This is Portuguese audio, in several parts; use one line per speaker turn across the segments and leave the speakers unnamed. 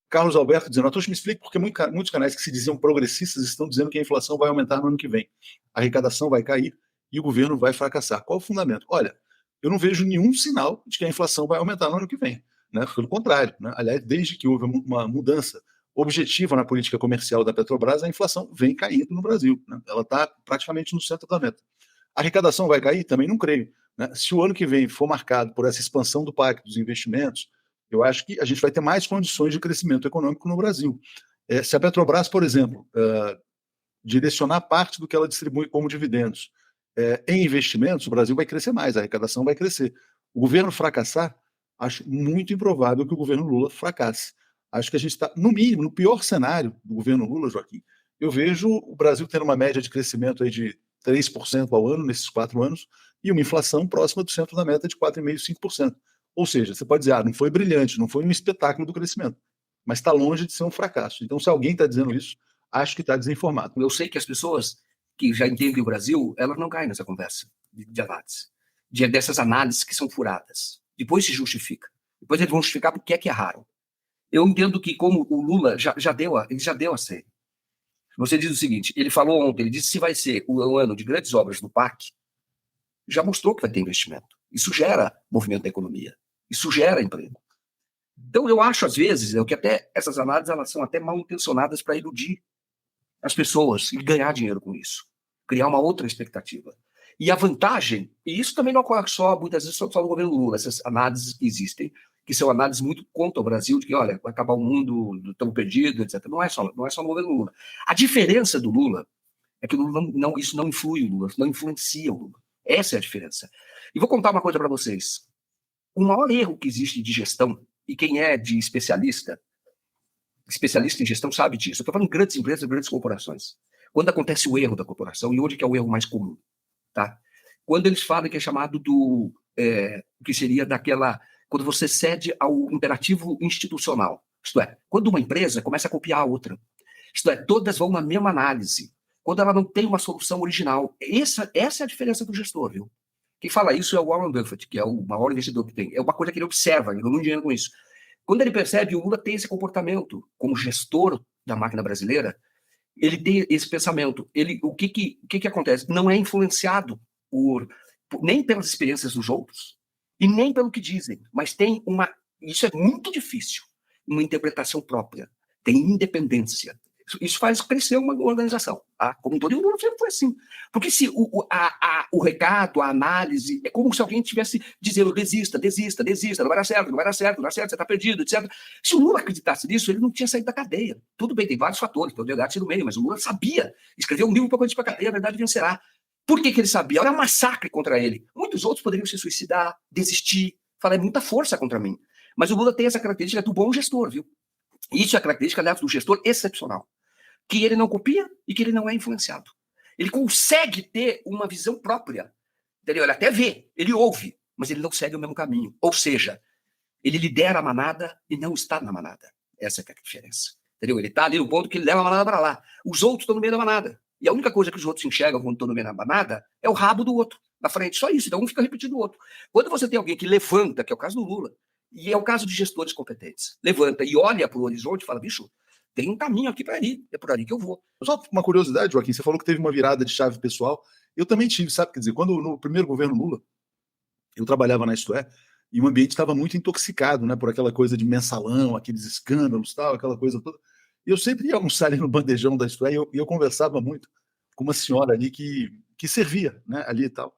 Carlos Alberto dizendo, Atocha, me explica porque muitos canais que se diziam progressistas estão dizendo que a inflação vai aumentar no ano que vem. A arrecadação vai cair e o governo vai fracassar. Qual o fundamento? Olha, eu não vejo nenhum sinal de que a inflação vai aumentar no ano que vem. Né? Pelo contrário. Né? Aliás, desde que houve uma mudança objetiva na política comercial da Petrobras, a inflação vem caindo no Brasil. Né? Ela está praticamente no centro da meta. A arrecadação vai cair? Também não creio. Né? Se o ano que vem for marcado por essa expansão do PAC, dos investimentos, eu acho que a gente vai ter mais condições de crescimento econômico no Brasil. Se a Petrobras, por exemplo, direcionar parte do que ela distribui como dividendos em investimentos, o Brasil vai crescer mais, a arrecadação vai crescer. O governo fracassar, acho muito improvável que o governo Lula fracasse. Acho que a gente está, no mínimo, no pior cenário do governo Lula, Joaquim, eu vejo o Brasil tendo uma média de crescimento aí de 3% ao ano nesses 4 anos e uma inflação próxima do centro da meta de 4,5%, 5%. Ou seja, você pode dizer, não foi brilhante, não foi um espetáculo do crescimento, mas está longe de ser um fracasso. Então, se alguém está dizendo isso, acho que está desinformado.
Eu sei que as pessoas que já entendem o Brasil, elas não caem nessa conversa de análise, dessas análises que são furadas. Depois se justifica. Depois eles vão justificar por que é erraram. Eu entendo que, como o Lula já deu a série. Você diz o seguinte, ele falou ontem, ele disse que se vai ser o ano de grandes obras do PAC, já mostrou que vai ter investimento. Isso gera movimento da economia. Isso gera emprego. Então, eu acho, às vezes, que até essas análises elas são até mal intencionadas para iludir as pessoas e ganhar dinheiro com isso. Criar uma outra expectativa. E a vantagem, e isso também não ocorre só, muitas vezes, só no governo Lula, essas análises que existem, que são análises muito contra o Brasil, de que, olha, vai acabar o mundo, estamos perdidos, etc. Não é só no governo Lula. A diferença do Lula é que o Lula isso não influi o Lula, não influencia o Lula. Essa é a diferença. E vou contar uma coisa para vocês. O maior erro que existe de gestão, e quem é de especialista em gestão sabe disso. Eu estou falando de grandes empresas, grandes corporações. Quando acontece o erro da corporação, e onde que é o erro mais comum? Tá? Quando eles falam que é chamado que seria daquela... Quando você cede ao imperativo institucional. Isto é, quando uma empresa começa a copiar a outra. Isto é, todas vão na mesma análise. Quando ela não tem uma solução original. Essa é a diferença do gestor, viu? Quem fala isso é o Warren Buffett, que é o maior investidor que tem. É uma coisa que ele observa, ele ganha muito dinheiro com isso. Quando ele percebe o Lula tem esse comportamento como gestor da máquina brasileira, ele tem esse pensamento. O que acontece? Não é influenciado nem pelas experiências dos outros e nem pelo que dizem, mas tem isso é muito difícil, uma interpretação própria, tem independência. Isso faz crescer uma organização. Tá? Como todo mundo sempre foi assim. Porque se o recado, a análise, é como se alguém estivesse dizendo desista, não vai dar certo, você está perdido, etc. Se o Lula acreditasse nisso, ele não tinha saído da cadeia. Tudo bem, tem vários fatores, tem o debate no meio, mas o Lula sabia. Escreveu um livro para a cadeia, a verdade vencerá. Por que ele sabia? Era um massacre contra ele. Muitos outros poderiam se suicidar, desistir, falar, é muita força contra mim. Mas o Lula tem essa característica do bom gestor, viu? Isso é a característica, aliás, do gestor excepcional. Que ele não copia e que ele não é influenciado. Ele consegue ter uma visão própria. Entendeu? Ele até vê, ele ouve, mas ele não segue o mesmo caminho. Ou seja, ele lidera a manada e não está na manada. Essa é a diferença. Entendeu? Ele está ali no ponto que ele leva a manada para lá. Os outros estão no meio da manada. E a única coisa que os outros enxergam quando estão no meio da manada é o rabo do outro, na frente. Só isso. Então um fica repetindo o outro. Quando você tem alguém que levanta, que é o caso do Lula, e é o caso de gestores competentes, levanta e olha para o horizonte e fala, bicho, tem um caminho aqui para ir, é por ali que eu vou.
Só uma curiosidade, Joaquim, você falou que teve uma virada de chave pessoal. Eu também tive, sabe? Quer dizer, quando no primeiro governo Lula, eu trabalhava na Isto É, e o ambiente estava muito intoxicado, né, por aquela coisa de mensalão, aqueles escândalos, tal, aquela coisa toda. E eu sempre ia almoçar ali no bandejão da Isto É, e eu conversava muito com uma senhora ali que servia, né, ali e tal.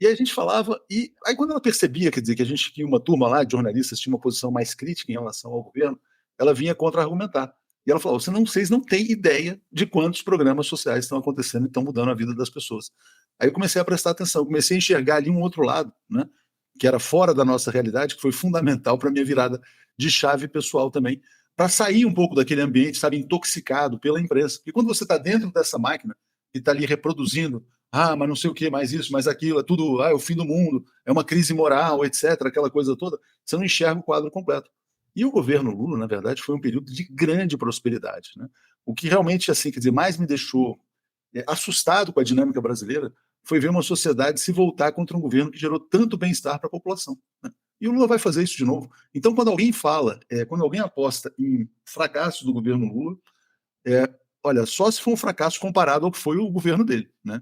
E aí a gente falava, e aí quando ela percebia, quer dizer, que a gente tinha uma turma lá de jornalistas, tinha uma posição mais crítica em relação ao governo, ela vinha contra-argumentar. E ela falou, vocês não têm ideia de quantos programas sociais estão acontecendo e estão mudando a vida das pessoas. Aí eu comecei a prestar atenção, comecei a enxergar ali um outro lado, né, que era fora da nossa realidade, que foi fundamental para a minha virada de chave pessoal também, para sair um pouco daquele ambiente, sabe, intoxicado pela imprensa. E quando você está dentro dessa máquina e está ali reproduzindo, mas não sei o que, mais isso, mais aquilo, é tudo, é o fim do mundo, é uma crise moral, etc., aquela coisa toda, você não enxerga o quadro completo. E o governo Lula, na verdade, foi um período de grande prosperidade, né? O que realmente, assim, quer dizer, mais me deixou assustado com a dinâmica brasileira foi ver uma sociedade se voltar contra um governo que gerou tanto bem-estar para a população, né? E o Lula vai fazer isso de novo. Então, quando alguém fala, quando alguém aposta em fracasso do governo Lula, olha, só se for um fracasso comparado ao que foi o governo dele, né?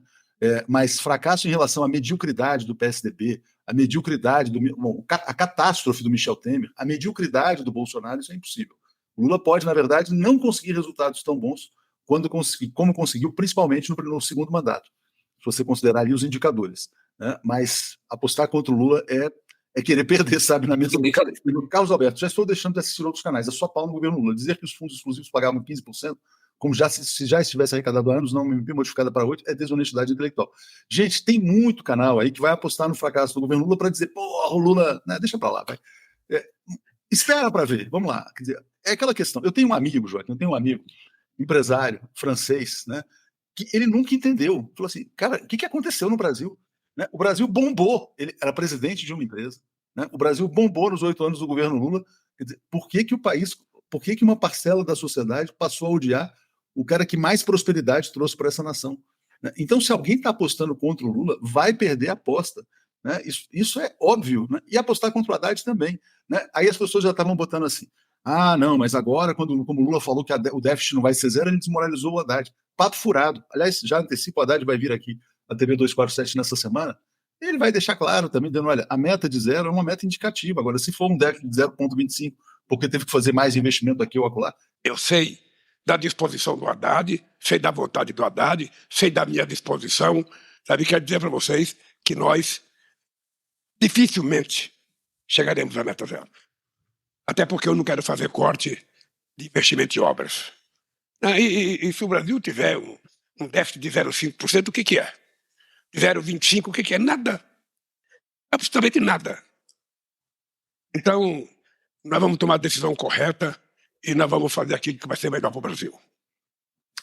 Mas fracasso em relação à mediocridade do PSDB, a mediocridade a catástrofe do Michel Temer, a mediocridade do Bolsonaro, isso é impossível. O Lula pode, na verdade, não conseguir resultados tão bons como conseguiu, principalmente no segundo mandato, se você considerar ali os indicadores, né? Mas apostar contra o Lula é querer perder, sabe, na mesma brincadeira. Carlos Alberto, já estou deixando de assistir outros canais, é só pau no governo Lula. Dizer que os fundos exclusivos pagavam 15%, como se já estivesse arrecadado há anos, não MP modificada para 8%, é desonestidade intelectual. Gente, tem muito canal aí que vai apostar no fracasso do governo Lula para dizer, porra, o Lula, né, deixa para lá, vai. Espera para ver, vamos lá. Quer dizer, é aquela questão. Eu tenho um amigo, Joaquim, empresário francês, né, que ele nunca entendeu. Falou assim, cara, o que aconteceu no Brasil? Né? O Brasil bombou, ele era presidente de uma empresa, né? O Brasil bombou nos 8 anos do governo Lula. Quer dizer, por que uma parcela da sociedade passou a odiar o cara que mais prosperidade trouxe para essa nação? Né? Então, se alguém está apostando contra o Lula, vai perder a aposta. Né? Isso é óbvio. Né? E apostar contra o Haddad também. Né? Aí as pessoas já estavam botando assim, não, mas agora, como o Lula falou que o déficit não vai ser zero, a gente desmoralizou o Haddad. Papo furado. Aliás, já antecipo, o Haddad vai vir aqui na TV 247 nessa semana. Ele vai deixar claro também, dizendo, olha, a meta de zero é uma meta indicativa. Agora, se for um déficit de 0,25, porque teve que fazer mais investimento aqui ou acolá.
Eu sei da disposição do Haddad, sei da vontade do Haddad, sei da minha disposição. Sabe, quero dizer para vocês que nós dificilmente chegaremos à meta zero. Até porque eu não quero fazer corte de investimento em obras. E se o Brasil tiver um déficit de 0,5%, o que é? 0,25%, o que é? Nada. Absolutamente nada. Então, nós vamos tomar a decisão correta e nós vamos fazer aquilo que vai ser melhor para o Brasil.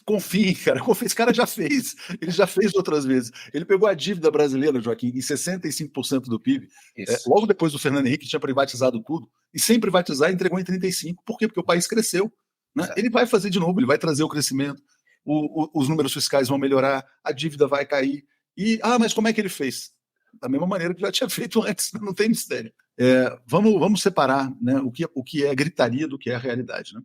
Confie, cara. Esse cara já fez. Ele já fez outras vezes. Ele pegou a dívida brasileira, Joaquim, em 65% do PIB. Logo depois do Fernando Henrique, tinha privatizado tudo. E sem privatizar, entregou em 35%. Por quê? Porque o país cresceu. Né? Ele vai fazer de novo, ele vai trazer o crescimento. Os números fiscais vão melhorar, a dívida vai cair. Mas como é que ele fez? Da mesma maneira que já tinha feito antes, não tem mistério. Vamos separar, né, o que é gritaria do que é a realidade. Né?